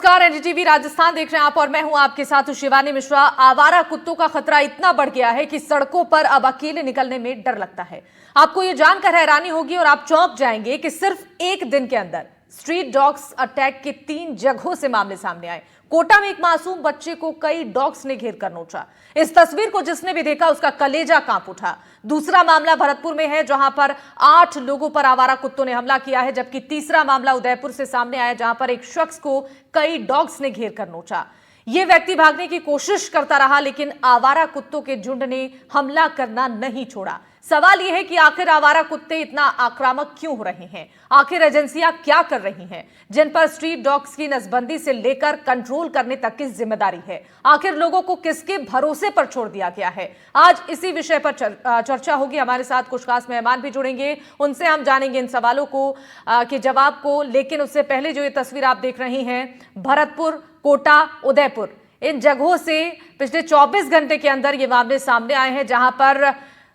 नमस्कार, एनडीटीवी राजस्थान देख रहे हैं आप और मैं हूं आपके साथ शिवानी मिश्रा। आवारा कुत्तों का खतरा इतना बढ़ गया है कि सड़कों पर अब अकेले निकलने में डर लगता है। आपको ये जानकर हैरानी होगी और आप चौंक जाएंगे कि सिर्फ एक दिन के अंदर स्ट्रीट डॉग्स अटैक के 3 जगहों से मामले सामने आए। कोटा में एक मासूम बच्चे को कई डॉग्स ने घेर कर नोचा। इस तस्वीर को जिसने भी देखा उसका कलेजा कांप उठा। दूसरा मामला भरतपुर में है, जहां पर 8 लोगों पर आवारा कुत्तों ने हमला किया है, जबकि तीसरा मामला उदयपुर से सामने आया, जहां पर एक शख्स को कई डॉग्स ने घेर कर नोचा। यह व्यक्ति भागने की कोशिश करता रहा, लेकिन आवारा कुत्तों के झुंड ने हमला करना नहीं छोड़ा। सवाल यह है कि आखिर आवारा कुत्ते इतना आक्रामक क्यों हो रहे हैं? आखिर एजेंसियां क्या कर रही हैं, जिन पर स्ट्रीट डॉग्स की नसबंदी से लेकर कंट्रोल करने तक की जिम्मेदारी है? आखिर लोगों को किसके भरोसे पर छोड़ दिया गया है? आज इसी विषय पर चर्चा होगी। हमारे साथ कुछ खास मेहमान भी जुड़ेंगे, उनसे हम जानेंगे इन सवालों को के जवाब को। लेकिन उससे पहले जो ये तस्वीर आप देख रही हैं, भरतपुर, कोटा, उदयपुर, इन जगहों से पिछले 24 घंटे के अंदर ये मामले सामने आए हैं, जहां पर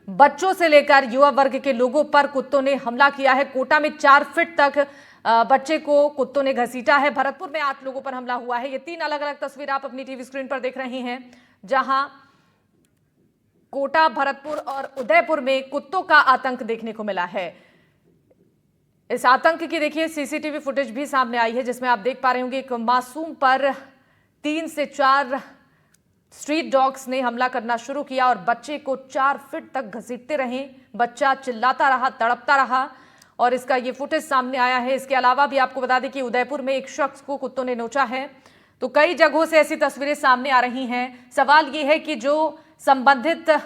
बच्चों से लेकर युवा वर्ग के लोगों पर कुत्तों ने हमला किया है। कोटा में 4 फीट तक बच्चे को कुत्तों ने घसीटा है। भरतपुर में 8 लोगों पर हमला हुआ है। ये 3 अलग अलग तस्वीर आप अपनी टीवी स्क्रीन पर देख रही हैं, जहां कोटा, भरतपुर और उदयपुर में कुत्तों का आतंक देखने को मिला है। इस आतंक की देखिए सीसीटीवी फुटेज भी सामने आई है, जिसमें आप देख पा रहे होंगे एक मासूम पर 3 से 4 स्ट्रीट डॉग्स ने हमला करना शुरू किया और बच्चे को 4 फीट तक घसीटते रहे। बच्चा चिल्लाता रहा, तड़पता रहा और इसका ये फुटेज सामने आया है। इसके अलावा भी आपको बता दें कि उदयपुर में एक शख्स को कुत्तों ने नोचा है। तो कई जगहों से ऐसी तस्वीरें सामने आ रही हैं। सवाल ये है कि जो संबंधित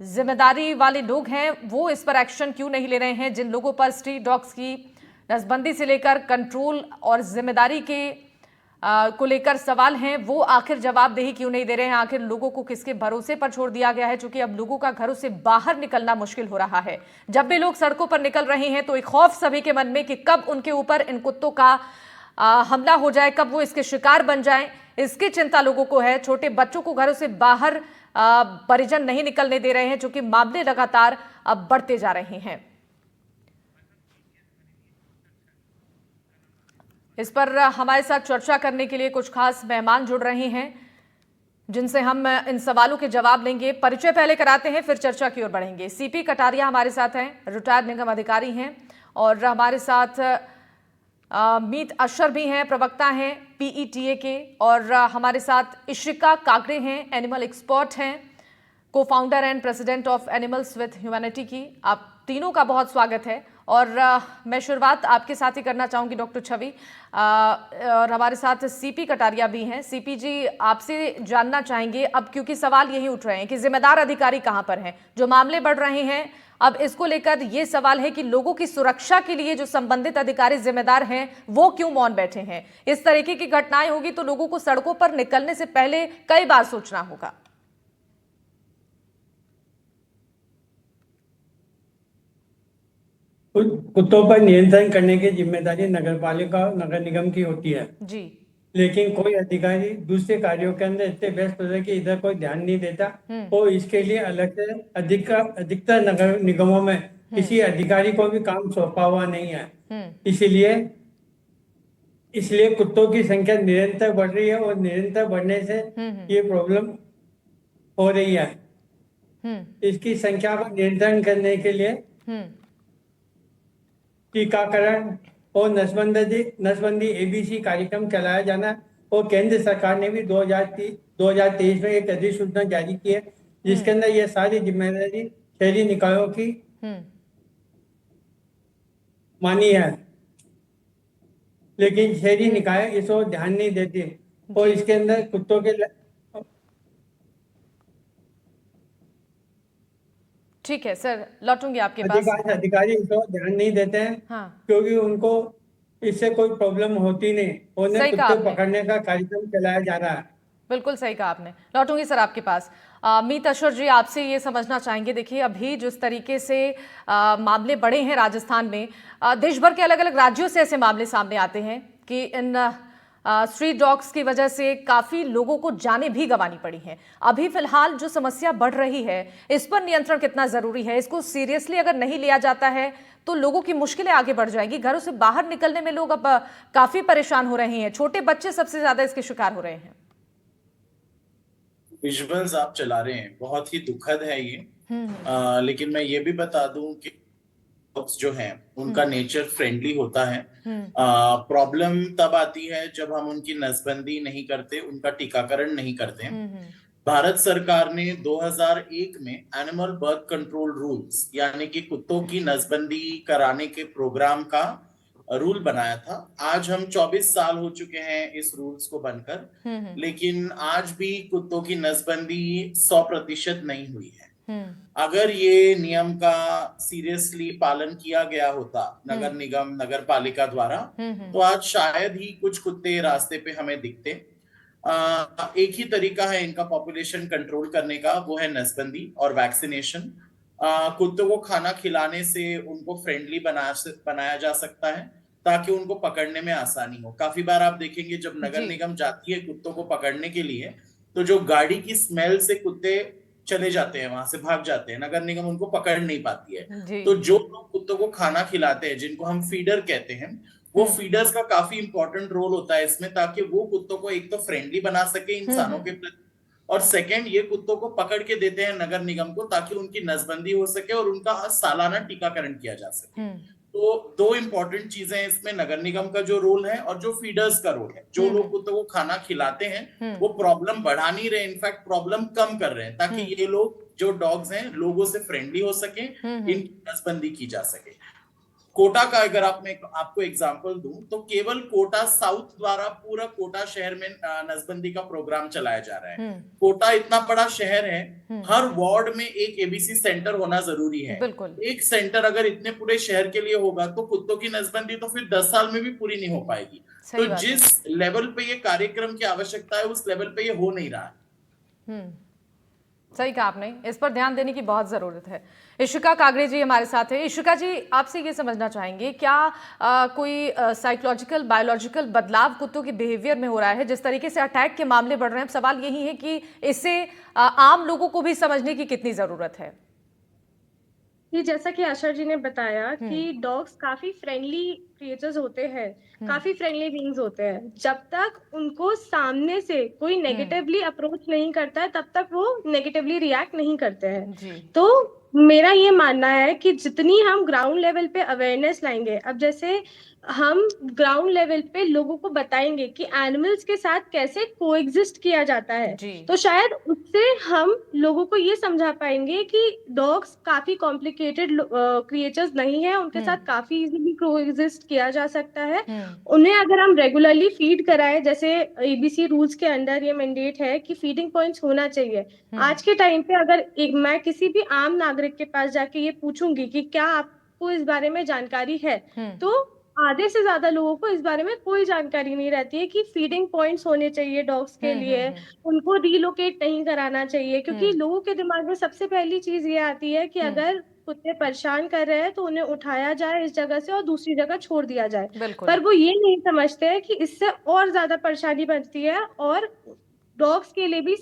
जिम्मेदारी वाले लोग हैं वो इस पर एक्शन क्यों नहीं ले रहे हैं? जिन लोगों पर स्ट्रीट डॉग्स की नसबंदी से लेकर कंट्रोल और जिम्मेदारी के को लेकर सवाल हैं, वो आखिर जवाबदेही क्यों नहीं दे रहे हैं? आखिर लोगों को किसके भरोसे पर छोड़ दिया गया है? चूंकि अब लोगों का घरों से बाहर निकलना मुश्किल हो रहा है। जब भी लोग सड़कों पर निकल रहे हैं तो एक खौफ सभी के मन में कि कब उनके ऊपर इन कुत्तों का हमला हो जाए, कब वो इसके शिकार बन जाएं, इसकी चिंता लोगों को है। छोटे बच्चों को घरों से बाहर परिजन नहीं निकलने दे रहे हैं, चूंकि मामले लगातार अब बढ़ते जा रहे हैं। इस पर हमारे साथ चर्चा करने के लिए कुछ खास मेहमान जुड़ रहे हैं, जिनसे हम इन सवालों के जवाब लेंगे। परिचय पहले कराते हैं, फिर चर्चा की ओर बढ़ेंगे। सीपी कटारिया हमारे साथ हैं, रिटायर्ड निगम अधिकारी हैं, और हमारे साथ मीत अशर भी हैं, प्रवक्ता हैं पीईटीए के, और हमारे साथ इशिका कागड़े हैं, एनिमल एक्सपर्ट हैं, को founder and president of animals with humanity की। आप तीनों का बहुत स्वागत है। और मैं शुरुआत आपके साथ ही करना चाहूंगी डॉक्टर छवि, और हमारे साथ सीपी कटारिया भी हैं। सीपी जी, आपसे जानना चाहेंगे अब, क्योंकि सवाल यही उठ रहे हैं कि जिम्मेदार अधिकारी कहां पर हैं? जो मामले बढ़ रहे हैं, अब इसको लेकर यह सवाल है कि लोगों की सुरक्षा के लिए जो संबंधित अधिकारी जिम्मेदार हैं वो क्यों मौन बैठे हैं? इस तरीके की घटनाएं होगी तो लोगों को सड़कों पर निकलने से पहले कई बार सोचना होगा। कुत्तों पर नियंत्रण करने की जिम्मेदारी नगरपालिका और नगर निगम की होती है जी, लेकिन कोई अधिकारी दूसरे कार्यों के अंदर इतने व्यस्त होता है कि इधर कोई ध्यान नहीं देता। और इसके लिए अलग से अधिकतर नगर निगमों में किसी अधिकारी को भी काम सौंपा हुआ नहीं है। इसीलिए इसलिए कुत्तों की संख्या निरंतर बढ़ रही है, और निरंतर बढ़ने से ये प्रॉब्लम हो रही है। इसकी संख्या को नियंत्रण करने के लिए टीकाकरण और नसबंदी एबीसी कार्यक्रम चलाया जाना है। और केंद्र सरकार ने भी 2023 में एक अधिसूचना जारी की है, जिसके अंदर ये सारी जिम्मेदारी शहरी निकायों की मानी है। लेकिन शहरी निकाय इस ओर ध्यान नहीं देते, और इसके अंदर कुत्तों के ठीक है सर, लौटूंगी आपके पास। अधिकारी इस ओर ध्यान नहीं देते हैं। हाँ, क्योंकि उनको इससे कोई प्रॉब्लम होती नहीं, उन्हें सही कहा कुत्ते आपने। पकड़ने का कार्यक्रम चलाया जा रहा है। बिल्कुल सही कहा आपने। लौटूंगी सर आपके पास। मीत अशर जी, आपसे ये समझना चाहेंगे, देखिए अभी जिस तरीके से मामले बढ़े हैं राजस्थान में, देश भर के अलग अलग राज्यों से ऐसे मामले सामने आते हैं कि इन स्ट्रीट डॉग्स की वजह से काफी लोगों को जानें भी गंवानी पड़ी हैं। अभी फिलहाल जो समस्या बढ़ रही है, इस पर नियंत्रण कितना जरूरी है? इसको सीरियसली अगर नहीं लिया जाता है तो लोगों की मुश्किलें आगे बढ़ जाएंगी। घरों से बाहर निकलने में लोग अब काफी परेशान हो रहे हैं। छोटे बच्चे सबसे ज्यादा इसके शिकार हो रहे हैं। विजुअल्स आप चला रहे हैं, बहुत ही दुखद है ये। हम्म लेकिन मैं ये भी बता दूं कि dogs जो हैं उनका नेचर फ्रेंडली होता है। हम्म प्रॉब्लम तब आती है जब हम उनकी नसबंदी नहीं करते, उनका टीकाकरण नहीं करते हैं। हम्म भारत सरकार ने 2001 में एनिमल बर्थ कंट्रोल रूल्स यानी कि कुत्तों की नसबंदी कराने के प्रोग्राम का रूल बनाया था। आज हम 24 साल हो चुके हैं इस रूल्स को बनकर, हम्म लेकिन आज भी कुत्तों की नसबंदी 100% नहीं हुई है। हम्म अगर ये नियम का सीरियसली पालन किया गया होता नगर निगम, नगर पालिका द्वारा, तो आज शायद ही कुछ कुत्ते रास्ते पे हमें दिखते। एक ही तरीका है इनका पॉपुलेशन कंट्रोल करने का, वो है नसबंदी और वैक्सीनेशन। कुत्तों को खाना खिलाने से उनको फ्रेंडली बनाया जा सकता है ताकि उनको पकड़ने में आसानी हो। काफी बार आप देखेंगे जब नगर जी निगम जाती है कुत्तों को पकड़ने के लिए, तो जो गाड़ी की स्मेल से कुत्ते चले जाते हैं, वहां से भाग जाते हैं, नगर निगम उनको पकड़ नहीं पाती है। जी तो जो लोग कुत्तों को खाना खिलाते हैं, जिनको हम फीडर कहते हैं, वो फीडर्स का काफी इंपॉर्टेंट रोल होता है इसमें, ताकि वो कुत्तों को एक तो फ्रेंडली बना सके इंसानों के प्रति, और सेकंड ये कुत्तों को पकड़ के देते हैं नगर निगम को ताकि उनकी नसबंदी हो सके और उनका सालाना टीकाकरण किया जा सके। तो दो इंपॉर्टेंट चीजें हैं इसमें, नगर निगम का जो रोल है और जो फीडर्स का रोल है। जो लोग कुत्तों को खाना खिलाते हैं वो प्रॉब्लम बढ़ा नहीं रहे, इनफैक्ट प्रॉब्लम कम कर रहे हैं, ताकि ये लोग जो डॉग्स हैं लोगों से फ्रेंडली हो सके, इनकी नसबंदी की जा सके। कोटा का अगर आपको एग्जांपल दूं, तो केवल कोटा साउथ द्वारा पूरा कोटा शहर में नसबंदी का प्रोग्राम चलाया जा रहा है। कोटा इतना बड़ा शहर है, हर वार्ड में एक एबीसी सेंटर होना जरूरी है। बिल्कुल। एक सेंटर अगर इतने पूरे शहर के लिए होगा तो कुत्तों की नसबंदी तो फिर 10 साल में भी पूरी नहीं हो पाएगी। तो जिस लेवल पे ये कार्यक्रम की आवश्यकता है उस लेवल पे ये हो नहीं रहा है। सही कहा आपने, इस पर ध्यान देने की बहुत जरूरत है। इशिका कागड़े जी हमारे साथ है। इशिका जी, आपसे ये समझना चाहेंगे, क्या कोई साइकोलॉजिकल बायोलॉजिकल बदलाव कुत्तों के बिहेवियर में हो रहा है? जिस तरीके से अटैक के मामले बढ़ रहे हैं, अब सवाल यही है कि इससे आम लोगों को भी समझने की कितनी जरूरत है? कि जैसा कि आशा जी ने बताया कि डॉग्स काफी फ्रेंडली क्रिएचर्स होते हैं, काफी फ्रेंडली बीइंग्स होते हैं। जब तक उनको सामने से कोई नेगेटिवली अप्रोच नहीं करता है तब तक वो नेगेटिवली रिएक्ट नहीं करते हैं। तो मेरा ये मानना है कि जितनी हम ग्राउंड लेवल पे अवेयरनेस लाएंगे, अब जैसे हम ग्राउंड लेवल पे लोगों को बताएंगे कि एनिमल्स के साथ कैसे कोएग्जिस्ट किया जाता है, तो शायद उससे हम लोगों को ये समझा पाएंगे कि डॉग्स काफी कॉम्प्लिकेटेड क्रिएचर्स नहीं है, उनके साथ काफी इजीली कोएग्जिस्ट किया जा सकता है। उन्हें अगर हम रेगुलरली फीड कराएं, जैसे एबीसी रूल्स के अंडर ये मैंडेट है कि फीडिंग पॉइंट्स होना चाहिए। आज के टाइम पे अगर मैं किसी भी आम नागरिक के पास जाके ये पूछूंगी कि क्या आपको इस बारे में जानकारी है, तो आधे से ज्यादा लोगों को इस बारे में कोई जानकारी नहीं रहती है कि फीडिंग पॉइंट्स होने चाहिए डॉग्स के लिए, उनको रिलोकेट नहीं कराना चाहिए, क्योंकि लोगों के दिमाग में सबसे पहली चीज ये आती है कि अगर कुत्ते परेशान कर रहे हैं तो उन्हें उठाया जाए इस जगह से और दूसरी जगह छोड़ दिया जाए। पर वो ये नहीं समझते हैं कि इससे और ज्यादा परेशानी बनती है और डॉग्स के लिए भी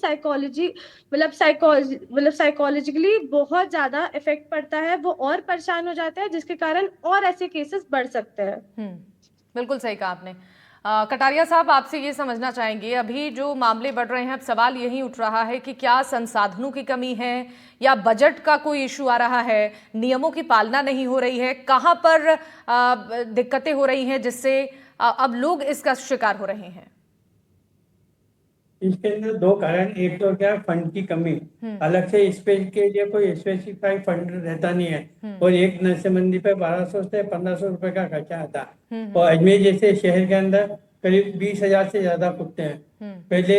साइकोलॉजिकली बहुत ज्यादा इफेक्ट पड़ता है, वो और परेशान हो जाते हैं, जिसके कारण और ऐसे केसेस बढ़ सकते हैं। बिल्कुल सही कहा आपने। कटारिया साहब, आपसे ये समझना चाहेंगे, अभी जो मामले बढ़ रहे हैं, अब सवाल यही उठ रहा है कि क्या संसाधनों की कमी है या बजट का कोई इशू आ रहा है, नियमों की पालना नहीं हो रही है, कहां पर दिक्कतें हो रही हैं जिससे अब लोग इसका शिकार हो रहे हैं? इसके अंदर दो कारण, एक तो क्या फंड की कमी, अलग से स्पेस के लिए कोई स्पेसिफाइड फंड रहता नहीं है, और एक नशेबंदी पे 1200 से 1500 रुपए का खर्चा आता है। और अजमेर जैसे शहर के अंदर करीब 20,000 से ज्यादा कुत्ते हैं। पहले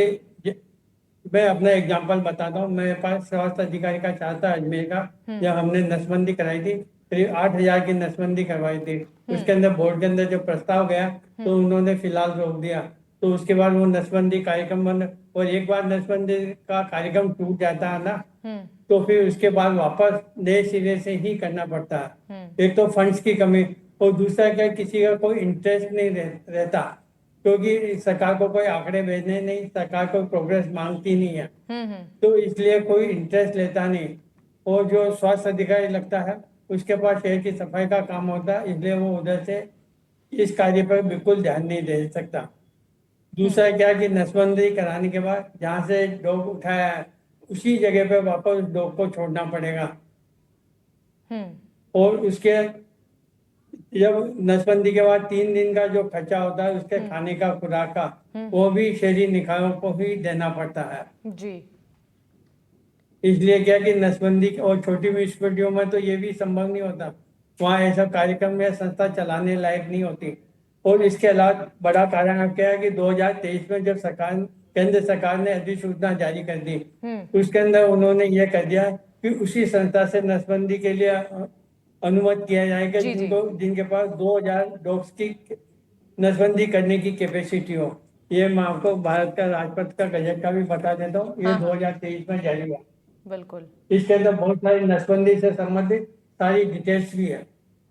मैं अपना एग्जांपल बताता हूँ, मेरे पास स्वास्थ्य अधिकारी का चार्ज था अजमेर का, जब हमने नसबंदी कराई थी, करीब 8,000 की नसबंदी करवाई थी। उसके अंदर बोर्ड के अंदर जो प्रस्ताव गया तो उन्होंने फिलहाल रोक दिया। तो उसके बाद वो नसबंदी कार्यक्रम बंद, और एक बार नसबंदी का कार्यक्रम टूट जाता है ना, तो फिर उसके बाद वापस नए सिरे से ही करना पड़ता है। एक तो फंड्स की कमी, और दूसरा क्या, किसी का कोई इंटरेस्ट नहीं रहता, क्योंकि सरकार को कोई आंकड़े भेजने नहीं, सरकार कोई प्रोग्रेस मांगती नहीं है, तो इसलिए कोई इंटरेस्ट लेता नहीं। और जो स्वास्थ्य अधिकारी लगता है उसके पास शहर की सफाई का काम होता है, इसलिए वो उधर से इस कार्य पर बिल्कुल ध्यान नहीं दे सकता। दूसरा क्या कि नसबंदी कराने के बाद जहाँ से डॉग उठाया है उसी जगह पे वापस उस डॉग को छोड़ना पड़ेगा। और उसके जब नसबंदी के बाद 3 दिन का जो खर्चा होता है उसके खाने का, खुराक का, वो भी शहरी निकायों को ही देना पड़ता है। जी। इसलिए क्या कि नसबंदी और छोटी म्यूनिसिपैलिटियों में तो ये भी संभव नहीं होता, वहाँ ऐसा कार्यक्रम या संस्था चलाने लायक नहीं होती। और इसके अलावा बड़ा कारण अब क्या है कि 2023 में जब केंद्र सरकार ने अधिसूचना जारी कर दी, उसके अंदर उन्होंने ये कर दिया कि उसी संस्था से नसबंदी के लिए अनुमति किया जाएगा जी, जी। जिनके पास 2000 डॉग्स की नसबंदी करने की कैपेसिटी हो। ये मैं आपको भारत का राजपत्र का गजट का भी बता देता हूँ, ये हाँ, हाँ। 2023 में जारी हुआ। बिल्कुल, इसके अंदर बहुत सारी नसबंदी से संबंधित सारी डिटेल्स भी है।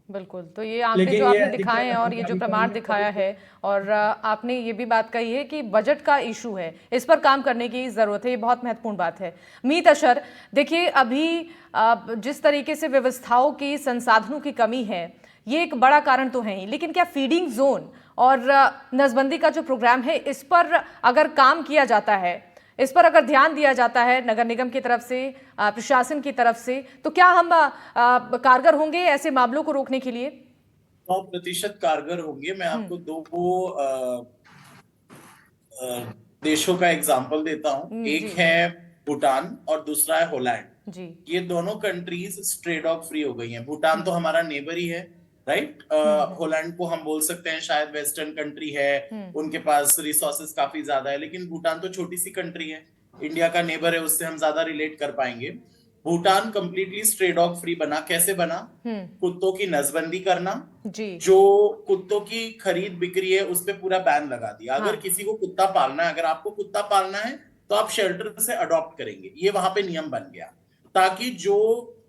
बिल्कुल। तो ये आंकड़े लेकिन जो ये आपने दिखाए अधिकतर हैं और ये जो अधिकारी प्रमाण दिखाया है, और आपने ये भी बात कही है कि बजट का इशू है, इस पर काम करने की ज़रूरत है, ये बहुत महत्वपूर्ण बात है। मीत अशर, देखिए अभी जिस तरीके से व्यवस्थाओं की, संसाधनों की कमी है, ये एक बड़ा कारण तो है ही, लेकिन क्या फीडिंग जोन और नसबंदी का जो प्रोग्राम है, इस पर अगर काम किया जाता है, इस पर अगर ध्यान दिया जाता है नगर निगम की तरफ से, प्रशासन की तरफ से, तो क्या हम कारगर होंगे ऐसे मामलों को रोकने के लिए? 100% कारगर होंगे। मैं आपको दो देशों का एग्जांपल देता हूँ। एक जी है भूटान और दूसरा है होलैंड। जी। ये दोनों कंट्रीज स्ट्रे डॉग फ्री हो गई हैं। भूटान तो हमारा नेबर ही है, राइट। होलैंड को हम बोल सकते हैं शायद वेस्टर्न कंट्री है, उनके पास रिसोर्सेज काफी ज्यादा है, लेकिन भूटान तो छोटी सी कंट्री है, इंडिया का नेबर है, उससे हम ज्यादा रिलेट कर पाएंगे। Bhutan completely stray dog free बना। कैसे बना? कुत्तों की नसबंदी करना, जी। जो कुत्तों की खरीद बिक्री है उस पर पूरा बैन लगा दिया। अगर हाँ। किसी को कुत्ता पालना है, अगर आपको कुत्ता पालना है तो आप शेल्टर से अडॉप्ट करेंगे, ये वहां पे नियम बन गया, ताकि जो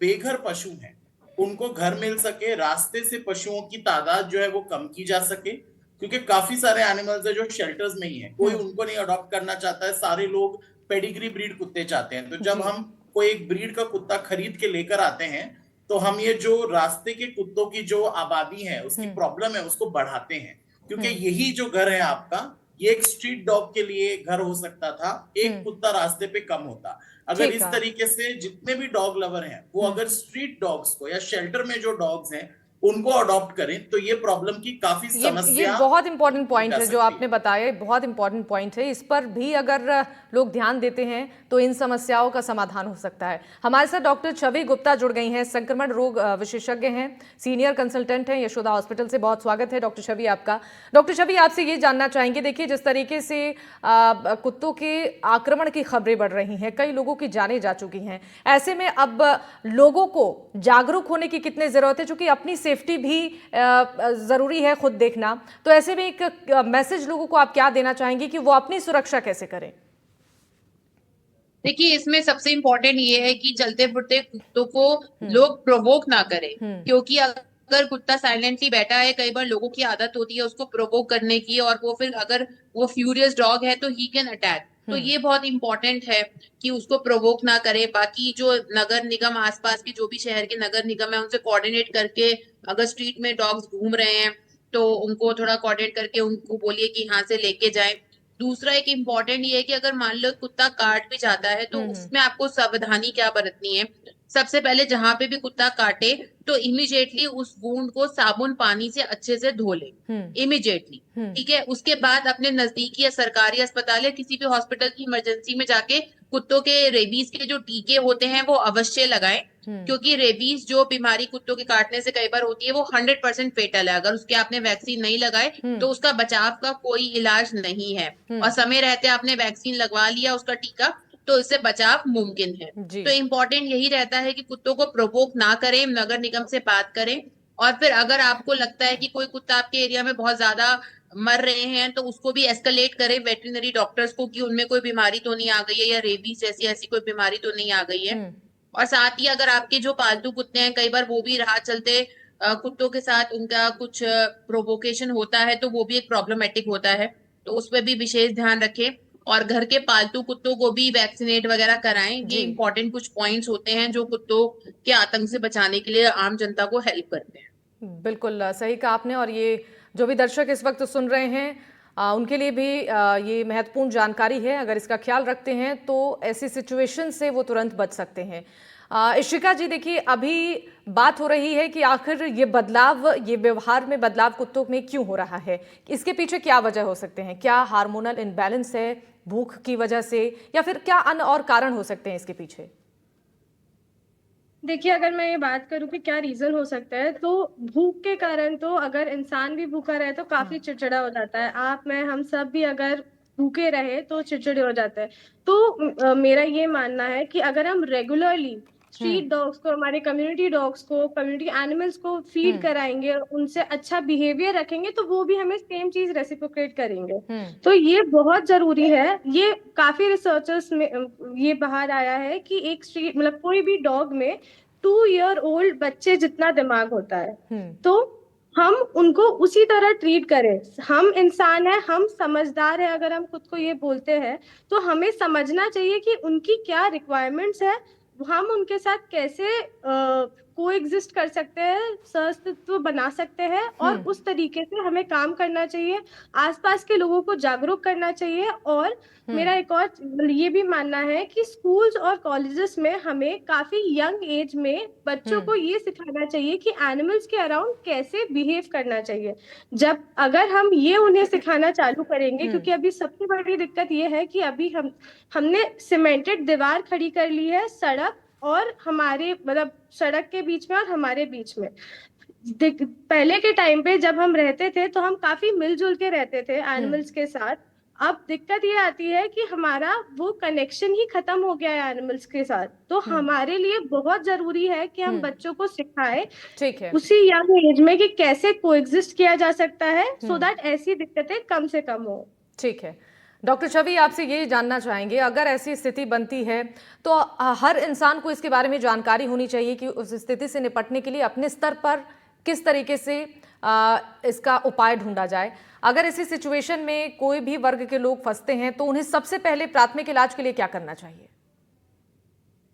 बेघर पशु हैं उनको घर मिल सके, रास्ते से पशुओं की तादाद जो है वो कम की जा सके, क्योंकि काफी सारे एनिमल्स है जो शेल्टर्स में ही है, कोई उनको नहीं अडॉप्ट करना चाहता है, सारे लोग पेडिग्री ब्रीड कुत्ते चाहते हैं। तो जब जी। हम कोई एक ब्रीड का कुत्ता खरीद के लेकर आते हैं तो हम ये जो रास्ते के कुत्तों की जो आबादी है, उसकी प्रॉब्लम है, उसको बढ़ाते हैं, क्योंकि यही जो घर है आपका, ये एक स्ट्रीट डॉग के लिए घर हो सकता था, एक कुत्ता रास्ते पे कम होता। अगर ठीक इस है। तरीके से जितने भी डॉग लवर हैं वो अगर स्ट्रीट डॉग्स को या शेल्टर में जो डॉग्स हैं उनको अडॉप्ट करें तो ये प्रॉब्लम की काफी ये समस्या बहुत इंपॉर्टेंट की पॉइंट जा है जो सकती आपने बताया, बहुत इंपॉर्टेंट पॉइंट है। इस पर भी अगर लोग ध्यान देते हैं तो इन समस्याओं का समाधान हो सकता है। हमारे साथ डॉक्टर छवि गुप्ता जुड़ गई हैं, संक्रमण रोग विशेषज्ञ हैं, सीनियर कंसल्टेंट हैं यशोदा हॉस्पिटल से। बहुत स्वागत है डॉक्टर छवि आपका। डॉक्टर छवि, आपसे ये जानना चाहेंगे, देखिए जिस तरीके से कुत्तों के आक्रमण की खबरें बढ़ रही हैं, कई लोगों की जानें जा चुकी हैं, ऐसे में अब लोगों को जागरूक होने की कितनी जरूरत है, क्योंकि अपनी सेफ्टी भी जरूरी है खुद देखना। तो ऐसे में एक मैसेज लोगों को आप क्या देना चाहेंगे कि वो अपनी सुरक्षा कैसे करें? देखिए, इसमें सबसे इम्पोर्टेंट ये है कि चलते फिरते कुत्तों को लोग प्रोवोक ना करें, क्योंकि अगर कुत्ता साइलेंटली बैठा है, कई बार लोगों की आदत होती है उसको प्रोवोक करने की, और वो फिर अगर वो फ्यूरियस डॉग है तो ही कैन अटैक। तो ये बहुत इंपॉर्टेंट है कि उसको प्रोवोक ना करे। बाकी जो नगर निगम, आसपास के जो भी शहर के नगर निगम है, उनसे कोऑर्डिनेट करके, अगर स्ट्रीट में डॉग्स घूम रहे हैं तो उनको थोड़ा कोऑर्डिनेट करके उनको बोलिए कि यहाँ से लेके जाएं। दूसरा एक इम्पॉर्टेंट ये है कि अगर मान लो कुत्ता काट भी जाता है तो उसमें आपको सावधानी क्या बरतनी है। सबसे पहले जहां पे भी कुत्ता काटे तो इमिडिएटली उस वुंड को साबुन पानी से अच्छे से धो ले, इमिडिएटली। ठीक है, उसके बाद अपने नजदीकी या सरकारी अस्पताल या किसी भी हॉस्पिटल की इमरजेंसी में जाके कुत्तों के रेबीज के जो टीके होते हैं वो अवश्य लगाएं, क्योंकि रेबीज जो बीमारी कुत्तों के काटने से कई बार होती है वो 100% फेटल है। अगर उसके आपने वैक्सीन नहीं लगाए तो उसका बचाव का कोई इलाज नहीं है, और समय रहते आपने वैक्सीन लगवा लिया उसका टीका तो इससे बचाव मुमकिन है। तो इम्पोर्टेंट यही रहता है कि कुत्तों को प्रोवोक ना करें, नगर निगम से बात करें, और फिर अगर आपको लगता है कि कोई कुत्ता आपके एरिया में बहुत ज्यादा मर रहे हैं तो उसको भी एस्केलेट करें वेटरिनरी डॉक्टर्स को कि उनमें कोई बीमारी तो नहीं आ गई है, या रेबीज जैसी ऐसी कोई बीमारी तो नहीं आ गई है। और साथ ही अगर आपके जो पालतू कुत्ते हैं, कई बार वो भी राह चलते कुत्तों के साथ उनका कुछ प्रोवोकेशन होता है तो वो भी एक प्रॉब्लमेटिक होता है, तो उस पर भी विशेष ध्यान रखें। और घर के पालतू कुत्तों को भी वैक्सीनेट वगैरह कराएं। ये जी। इंपॉर्टेंट कुछ पॉइंट्स होते हैं जो कुत्तों के आतंक से बचाने के लिए आम जनता को हेल्प करते हैं। बिल्कुल सही कहा आपने। और ये जो भी दर्शक इस वक्त सुन रहे हैं उनके लिए भी ये महत्वपूर्ण जानकारी है। अगर इसका ख्याल रखते हैं तो ऐसी सिचुएशन से वो तुरंत बच सकते हैं। इशिका जी, देखिए अभी बात हो रही है कि आखिर ये बदलाव, ये व्यवहार में बदलाव कुत्तों में क्यों हो रहा है, इसके पीछे क्या वजह हो सकते हैं? क्या हार्मोनल इनबैलेंस है, भूख की वजह से, या फिर क्या अन्य और कारण हो सकते हैं इसके पीछे? देखिए, अगर मैं ये बात करूं कि क्या रीजन हो सकता है, तो भूख के कारण तो अगर इंसान भी भूखा रहे तो काफी चिड़चिड़ा हो जाता है। आप, मैं, हम सब भी अगर भूखे रहे तो चिड़चिड़े हो जाते हैं। तो मेरा ये मानना है कि अगर हम रेगुलरली स्ट्रीट डॉग्स को, हमारे कम्युनिटी डॉग्स को, कम्युनिटी एनिमल्स को फीड कराएंगे और उनसे अच्छा बिहेवियर रखेंगे तो वो भी हमें सेम चीज रेसिप्रोकेट करेंगे। तो ये बहुत जरूरी है। ये काफी रिसर्चर्स में ये बाहर आया है कि एक स्ट्रीट, मतलब कोई भी डॉग में 2 ईयर ओल्ड बच्चे जितना दिमाग होता है। तो हम उनको उसी तरह ट्रीट करें। हम इंसान है, हम समझदार है। अगर हम खुद को ये बोलते हैं तो हमें समझना चाहिए कि उनकी क्या रिक्वायरमेंट्स है, हम उनके साथ कैसे कोएग्जिस्ट कर सकते हैं, सहअस्तित्व बना सकते हैं, और उस तरीके से हमें काम करना चाहिए। आसपास के लोगों को जागरूक करना चाहिए। और मेरा एक और ये भी मानना है कि स्कूल्स और कॉलेजेस में हमें काफी यंग एज में बच्चों को ये सिखाना चाहिए कि एनिमल्स के अराउंड कैसे बिहेव करना चाहिए। जब अगर हम ये उन्हें सिखाना चालू करेंगे, क्योंकि अभी सबसे बड़ी दिक्कत ये है कि अभी हमने सीमेंटेड दीवार खड़ी कर ली है सड़क और हमारे, मतलब सड़क के बीच में और हमारे बीच में। पहले के टाइम पे जब हम रहते थे तो हम काफी मिलजुल के रहते थे एनिमल्स के साथ। अब दिक्कत ये आती है कि हमारा वो कनेक्शन ही खत्म हो गया है एनिमल्स के साथ। तो हमारे लिए बहुत जरूरी है कि हम बच्चों को सिखाएं ठीक है। उसी यंग एज में कि कैसे कोएग्जिस्ट किया जा सकता है, सो दैट ऐसी दिक्कतें कम से कम हो। ठीक है। डॉक्टर छवि, आपसे ये जानना चाहेंगे, अगर ऐसी स्थिति बनती है तो हर इंसान को इसके बारे में जानकारी होनी चाहिए कि उस स्थिति से निपटने के लिए अपने स्तर पर किस तरीके से इसका उपाय ढूंढा जाए। अगर ऐसी सिचुएशन में कोई भी वर्ग के लोग फंसते हैं तो उन्हें सबसे पहले प्राथमिक इलाज के लिए क्या करना चाहिए?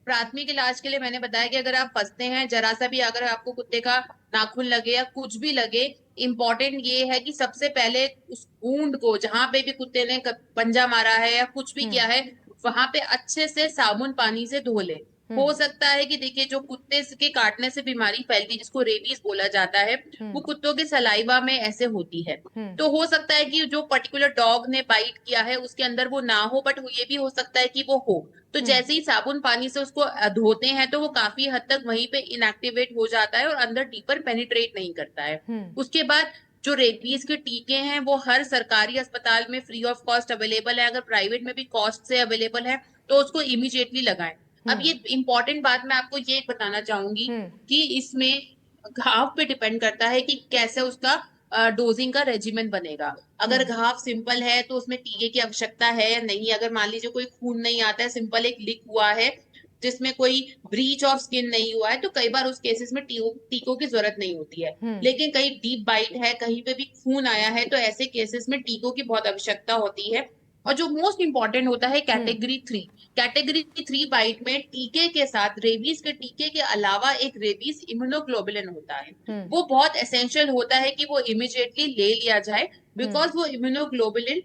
प्राथमिक इलाज के लिए मैंने बताया कि अगर आप फंसते हैं, जरा सा भी अगर आपको कुत्ते का नाखून लगे या कुछ भी लगे, इम्पोर्टेंट ये है कि सबसे पहले उस वूंड को, जहां पे भी कुत्ते ने पंजा मारा है या कुछ भी किया है, वहां पे अच्छे से साबुन पानी से धो ले। हो सकता है कि देखिए, जो कुत्ते के काटने से बीमारी फैलती है जिसको रेबीज बोला जाता है, वो कुत्तों के सलाइवा में ऐसे होती है। तो हो सकता है कि जो पर्टिकुलर डॉग ने बाइट किया है उसके अंदर वो ना हो, बट ये भी हो सकता है कि वो हो। तो जैसे ही साबुन पानी से उसको धोते हैं तो वो काफी हद तक वहीं पे इनएक्टिवेट हो जाता है और अंदर डीपर पेनिट्रेट नहीं करता है। उसके बाद जो रेबीज के टीके हैं वो हर सरकारी अस्पताल में फ्री ऑफ कॉस्ट अवेलेबल है। अगर प्राइवेट में भी कॉस्ट से अवेलेबल है तो उसको इमीडिएटली लगाएं। अब ये इंपॉर्टेंट बात मैं आपको ये बताना चाहूंगी कि इसमें घाव पे डिपेंड करता है कि कैसे उसका डोजिंग का रेजिमेंट बनेगा। अगर घाव सिंपल है तो उसमें टीके की आवश्यकता है या नहीं। अगर मान लीजिए कोई खून नहीं आता है, सिंपल एक लिक हुआ है जिसमें कोई ब्रीच ऑफ स्किन नहीं हुआ है, तो कई बार उस केसेस में टीकों की जरूरत नहीं होती है। लेकिन कहीं डीप बाइट है, कहीं पे भी खून आया है, तो ऐसे केसेस में टीकों की बहुत आवश्यकता होती है। और जो मोस्ट इंपॉर्टेंट होता है कैटेगरी 3। कैटेगरी 3 बाइट में टीके के साथ, रेबीज के टीके के अलावा एक रेबीज इम्यूनोग्लोबुलिन होता है। वो बहुत एसेंशियल होता है कि वो इमिडिएटली ले लिया जाए, बिकॉज वो इम्यूनोग्लोबुलिन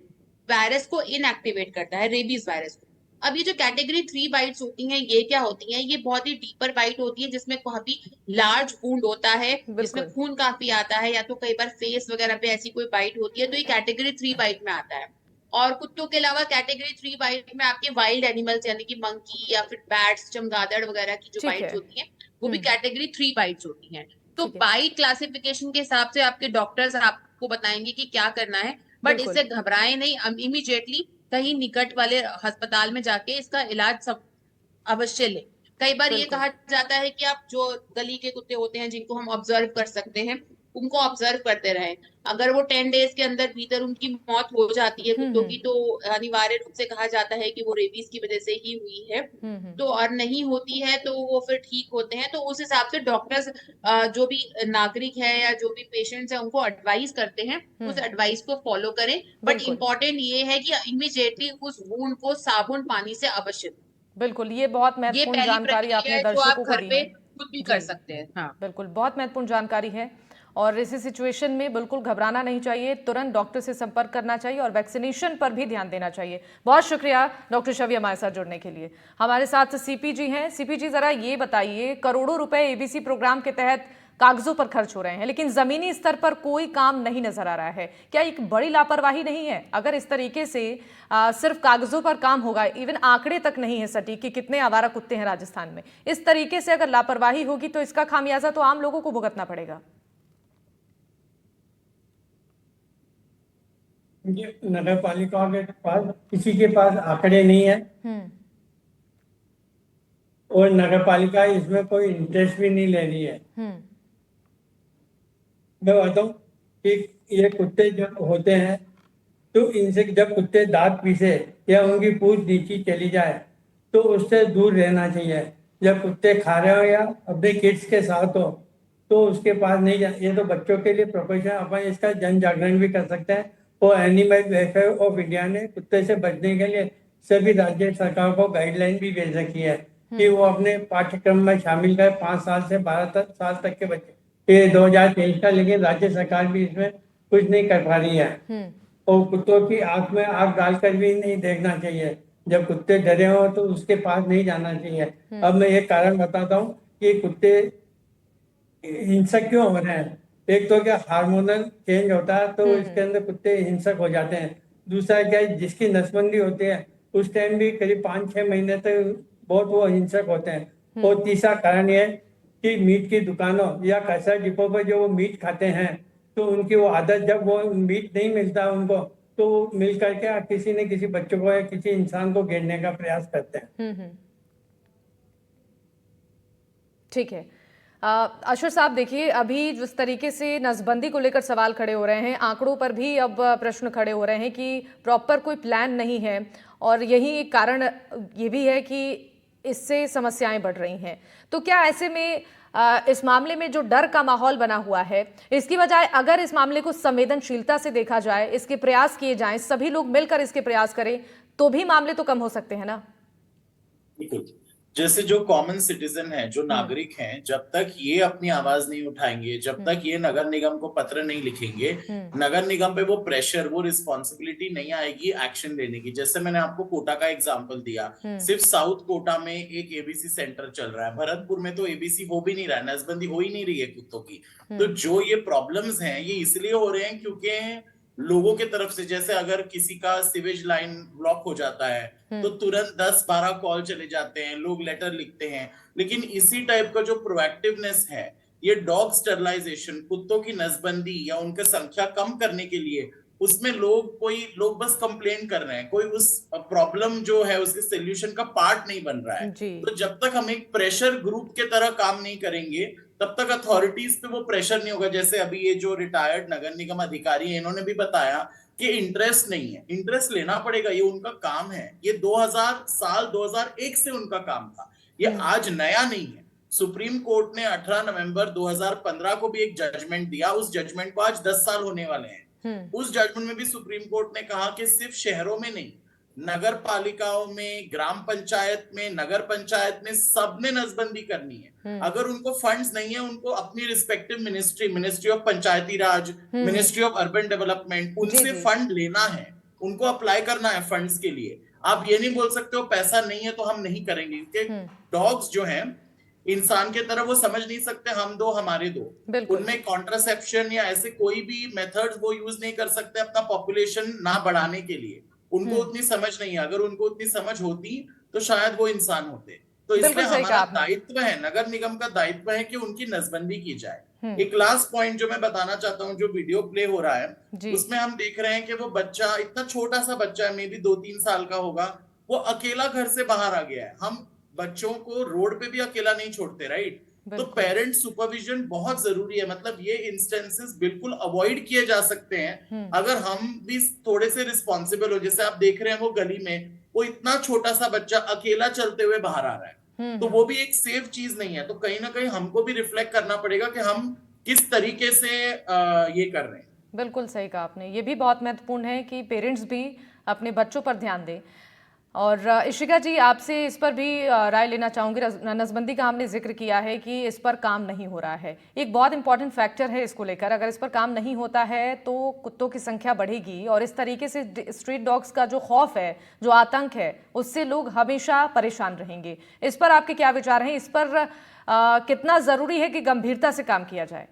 वायरस को इनएक्टिवेट करता है, रेबीज वायरस को। अब ये जो कैटेगरी 3 बाइट्स होती हैं, ये क्या होती हैं? ये बहुत ही डीपर बाइट होती है जिसमें काफी लार्ज वुंड होता है, जिसमें खून काफी आता है, या तो कई बार फेस वगैरह पे ऐसी कोई बाइट होती है, तो ये कैटेगरी 3 बाइट में आता है। और कुत्तों के अलावा कैटेगरी 3 बाइट में आपके वाइल्ड एनिमल्स यानी कि मंकी या फिर बैट्स, चमगादड़ वगैरह की जो बाइट्स होती हैं वो भी कैटेगरी 3 बाइट्स होती हैं। तो बाइट क्लासिफिकेशन के हिसाब से आपके डॉक्टर्स आपको बताएंगे कि क्या करना है, बट इससे घबराएं नहीं। इमीडिएटली कहीं निकट वाले अस्पताल में जाके इसका इलाज सब अवश्य ले। कई बार ये कहा जाता है कि आप जो गली के कुत्ते होते हैं जिनको हम ऑब्जर्व कर सकते हैं, उनको ऑब्जर्व करते रहें। अगर वो 10 डेज के अंदर भीतर उनकी मौत हो जाती है कुत्तों की, तो अनिवार्य रूप से कहा जाता है कि वो रेबीज की वजह से ही हुई है। तो और नहीं होती है तो वो फिर ठीक होते हैं। तो उस हिसाब से डॉक्टर्स जो भी नागरिक है या जो भी पेशेंट्स है उनको एडवाइस करते हैं, उस एडवाइस को फॉलो करें। बट बिल्कुल इम्पोर्टेंट ये है कि इमीडिएटली उस वूंड को साबुन पानी से अवश्य धोएं। बिल्कुल, ये बहुत ये महत्वपूर्ण पहली जानकारी प्रक्रिया आपने है जो आप दर्शकों को घर दी पे है। खुद भी कर जी, सकते हैं। हाँ, बिल्कुल, बहुत महत्वपूर्ण जानकारी है और इसी सिचुएशन में बिल्कुल घबराना नहीं चाहिए, तुरंत डॉक्टर से संपर्क करना चाहिए और वैक्सीनेशन पर भी ध्यान देना चाहिए। बहुत शुक्रिया डॉक्टर शवी हमारे साथ जुड़ने के लिए। हमारे साथ सीपी जी हैं। सीपी जी, जरा ये बताइए, करोड़ों रुपए एबीसी प्रोग्राम के तहत कागजों पर खर्च हो रहे हैं, लेकिन जमीनी स्तर पर कोई काम नहीं नजर आ रहा है। क्या एक बड़ी लापरवाही नहीं है? अगर इस तरीके से सिर्फ कागजों पर काम होगा, इवन आंकड़े तक नहीं है सटीक कि कितने आवारा कुत्ते हैं राजस्थान में, इस तरीके से अगर लापरवाही होगी तो इसका खामियाजा तो आम लोगों को भुगतना पड़ेगा। ये नगर पालिका के पास किसी के पास आंकड़े नहीं है और नगर पालिका इसमें कोई इंटरेस्ट भी नहीं ले रही है। मैं बताऊं कि ये कुत्ते जब होते हैं तो इनसे जब कुत्ते दांत पीसे या उनकी पूंछ नीची चली जाए तो उससे दूर रहना चाहिए। जब कुत्ते खा रहे हो या अपने किड्स के साथ हो तो उसके पास नहीं जा। ये तो बच्चों के लिए प्रोफेशन, अपन इसका जन जागरण भी कर सकते हैं। और एनिमल वेलफेयर ऑफ इंडिया ने कुत्ते से बचने के लिए सभी राज्य सरकार को गाइडलाइन भी भेज रखी है कि वो अपने पाठ्यक्रम में शामिल कर 5 साल से 12 साल तक के बच्चे। ये 2023 का, लेकिन राज्य सरकार भी इसमें कुछ नहीं कर पा रही है। और कुत्तों की आंख में आंख डालकर भी नहीं देखना चाहिए। जब कुत्ते डरे हो तो उसके पास नहीं जाना चाहिए। अब मैं एक कारण बताता हूँ कि कुत्ते हिंसक क्यों हो रहे हैं। एक तो क्या हार्मोनल चेंज होता है तो इसके अंदर कुत्ते हिंसक हो जाते हैं। दूसरा क्या है, जिसकी नसबंदी होती है उस टाइम भी करीब 5-6 महीने तक बहुत वो हिंसक होते हैं। और तीसरा कारण ये है कि मीट की दुकानों या कचरा डिपो पर जो वो मीट खाते हैं तो उनकी वो आदत, जब वो मीट नहीं मिलता उनको तो वो मिल करके किसी न किसी बच्चों को या किसी इंसान को घेरने का प्रयास करते हैं। ठीक है। अशर साहब, देखिए, अभी जिस तरीके से नसबंदी को लेकर सवाल खड़े हो रहे हैं, आंकड़ों पर भी अब प्रश्न खड़े हो रहे हैं कि प्रॉपर कोई प्लान नहीं है और यही एक कारण ये भी है कि इससे समस्याएं बढ़ रही हैं। तो क्या ऐसे में इस मामले में जो डर का माहौल बना हुआ है, इसकी बजाय अगर इस मामले को संवेदनशीलता से देखा जाए, इसके प्रयास किए जाएं, सभी लोग मिलकर इसके प्रयास करें, तो भी मामले तो कम हो सकते हैं ना? जैसे जो कॉमन सिटीजन है, जो नागरिक हैं, जब तक ये अपनी आवाज नहीं उठाएंगे, जब तक ये नगर निगम को पत्र नहीं लिखेंगे, नगर निगम पे वो प्रेशर, वो रिस्पॉन्सिबिलिटी नहीं आएगी एक्शन लेने की। जैसे मैंने आपको कोटा का एग्जांपल दिया, सिर्फ साउथ कोटा में एक एबीसी सेंटर चल रहा है, भरतपुर में तो एबीसी हो भी नहीं रहा है, नसबंदी हो ही नहीं रही है कुत्तों की। तो जो ये प्रॉब्लम्स हैं ये इसलिए हो रहे हैं क्योंकि लोगों के तरफ से, जैसे अगर किसी का सीवेज लाइन ब्लॉक हो जाता है तो तुरंत 10-12 कॉल चले जाते हैं, लोग लेटर लिखते हैं। लेकिन इसी टाइप का जो प्रोएक्टिवनेस है, ये डॉग स्टरलाइजेशन, कुत्तों की नसबंदी या उनकी संख्या कम करने के लिए, उसमें लोग बस कंप्लेन कर रहे हैं, कोई उस प्रॉब्लम जो है उसके सोल्यूशन का पार्ट नहीं बन रहा है। तो जब तक हम एक प्रेशर ग्रुप के तरह काम नहीं करेंगे तब तक अथॉरिटीज पे वो प्रेशर नहीं होगा। जैसे अभी ये जो रिटायर्ड नगर निगम अधिकारी है, इन्होंने भी बताया कि इंटरेस्ट नहीं है, इंटरेस्ट लेना पड़ेगा, ये उनका काम है। ये 2001 से उनका काम था, ये आज नया नहीं है। सुप्रीम कोर्ट ने 18 नवंबर 2015 को भी एक जजमेंट दिया, उस जजमेंट को आज 10 साल होने वाले हैं। उस जजमेंट में भी सुप्रीम कोर्ट ने कहा कि सिर्फ शहरों में नहीं, नगर पालिकाओं में, ग्राम पंचायत में, नगर पंचायत में सबने नसबंदी करनी है। अगर उनको फंड्स नहीं है, उनको अपनी respective ministry of Panchayati Raj, ministry of urban development, उनसे फंड लेना है, उनको अप्लाई करना है फंड्स के लिए। आप ये नहीं बोल सकते हो पैसा नहीं है तो हम नहीं करेंगे, क्योंकि डॉग्स जो हैं इंसान के तरह वो समझ नहीं सकते हम दो हमारे दो। उनमें कॉन्ट्रासेप्शन या ऐसे कोई भी मेथड्स वो यूज नहीं कर सकते अपना पॉपुलेशन ना बढ़ाने के लिए। उनको उतनी समझ नहीं है, अगर उनको उतनी समझ होती तो शायद वो इंसान होते। तो इसलिए हमारा दायित्व है, नगर निगम का दायित्व है कि उनकी नसबंदी की जाए। एक लास्ट पॉइंट जो मैं बताना चाहता हूँ, जो वीडियो प्ले हो रहा है उसमें हम देख रहे हैं कि वो बच्चा, इतना छोटा सा बच्चा है, मे बी 2-3 साल का होगा, वो अकेला घर से बाहर आ गया है। हम बच्चों को रोड पे भी अकेला नहीं छोड़ते, राइट? तो पेरेंट सुपरविजन बहुत जरूरी है। मतलब ये इंस्टेंसेस बिल्कुल अवॉइड किए जा सकते हैं अगर हम भी थोड़े से रिस्पॉन्सिबल हो। जैसे आप देख रहे हैं वो गली में वो इतना छोटा सा बच्चा अकेला चलते हुए बाहर आ रहा है, तो वो भी एक सेफ चीज नहीं है। तो कहीं ना कहीं हमको भी रिफ्लेक्ट करना पड़ेगा कि हम किस तरीके से ये कर रहे हैं। बिल्कुल सही कहा आपने, ये भी बहुत महत्वपूर्ण है कि पेरेंट्स भी अपने बच्चों पर ध्यान दें। और इशिका जी, आपसे इस पर भी राय लेना चाहूँगी। नसबंदी का हमने जिक्र किया है कि इस पर काम नहीं हो रहा है, एक बहुत इंपॉर्टेंट फैक्टर है इसको लेकर। अगर इस पर काम नहीं होता है तो कुत्तों की संख्या बढ़ेगी और इस तरीके से स्ट्रीट डॉग्स का जो खौफ है, जो आतंक है, उससे लोग हमेशा परेशान रहेंगे। इस पर आपके क्या विचार हैं? इस पर कितना ज़रूरी है कि गंभीरता से काम किया जाए?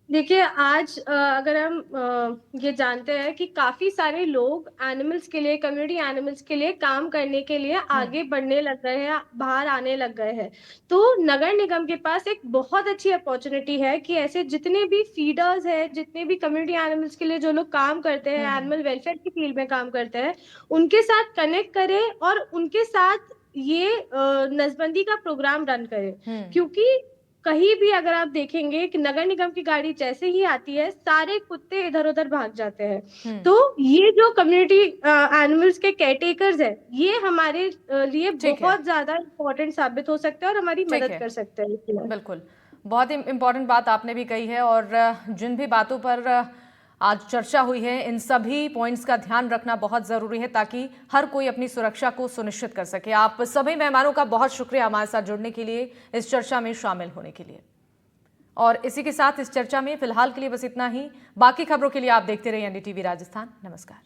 देखिए, आज अगर हम ये जानते हैं कि काफी सारे लोग एनिमल्स के लिए, कम्युनिटी एनिमल्स के लिए काम करने के लिए आगे बढ़ने लग गए हैं, बाहर आने लग गए हैं। तो नगर निगम के पास एक बहुत अच्छी अपॉर्चुनिटी है कि ऐसे जितने भी फीडर्स हैं, जितने भी कम्युनिटी एनिमल्स के लिए जो लोग काम करते हैं, एनिमल वेलफेयर की फील्ड में काम करते हैं, उनके साथ कनेक्ट करें और उनके साथ ये नसबंदी का प्रोग्राम रन करें। क्योंकि कहीं भी अगर आप देखेंगे कि नगर निगम की गाड़ी जैसे ही आती है, सारे कुत्ते इधर उधर भाग जाते हैं। तो ये जो कम्युनिटी एनिमल्स के केयरटेकर्स है, ये हमारे लिए बहुत ज्यादा इम्पोर्टेंट साबित हो सकते हैं और हमारी मदद कर सकते हैं इसमें। बिल्कुल, बहुत ही इम्पोर्टेंट बात आपने भी कही है। और जिन भी बातों पर आज चर्चा हुई है, इन सभी पॉइंट्स का ध्यान रखना बहुत ज़रूरी है ताकि हर कोई अपनी सुरक्षा को सुनिश्चित कर सके। आप सभी मेहमानों का बहुत शुक्रिया हमारे साथ जुड़ने के लिए, इस चर्चा में शामिल होने के लिए। और इसी के साथ इस चर्चा में फिलहाल के लिए बस इतना ही। बाकी खबरों के लिए आप देखते रहिए NDTV राजस्थान। नमस्कार।